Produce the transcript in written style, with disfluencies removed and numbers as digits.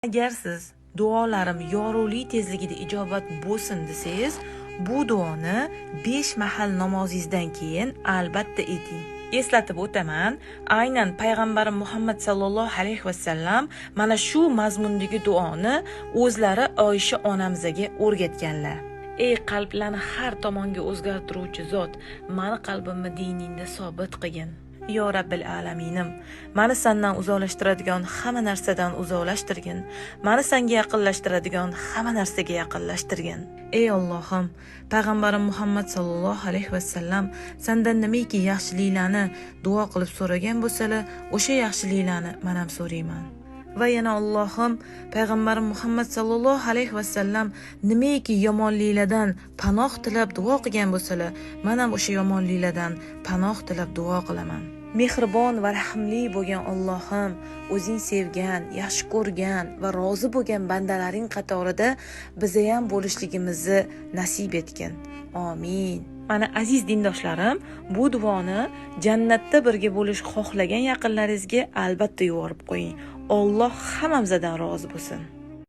Agar siz duolarim yorug'li tezligida ijobat bo'lsin desangiz, bu duoni 5 mahal namozingizdan keyin albatta ayting. Eslatib o'taman, aynan payg'ambarim Muhammad sallallohu alayhi vasallam mana shu mazmundagi duoni o'zlari Oysha onamizga o'rgatganlar. Ey qalblarni har tomonga o'zgartiruvchi zot, meni qalbimni diningda sobit qilgin. Yo Rabbil alaminim, meni sendan uzoqlashtiradigan hamma narsadan uzoqlashtirgin, meni senga yaqinlashtiradigan hamma narsaga yaqinlashtirgin. Ey Allohim, payg'ambarim Muhammad sallallohu alayhi vasallam sendan nimaki yaxshiliklarni duo qilib so'ragan bo'lsalar, o'sha yaxshiliklarni men ham so'rayman. Va yana Allohim, payg'ambarim Muhammad sallallohu alayhi vasallam nimaki yomonliklardan panoh tilab duo qilgan bo'lsalar, men ham o'sha yomonliklardan panoh tilab duo qilaman. Mehribon va rahimli bo'lgan Allohim, o'zing sevgan, yaxshi ko'rgan va rozi bo'lgan bandalaring qatorida biza ham bo'lishligimizni nasib etgin. Amin. Mana aziz dindoshlarim, bu duoni jannatda birga bo'lish xohlagan yaqinlaringizga albatta yuborib qo'ying. Alloh hammamizdan rozi bo'lsin.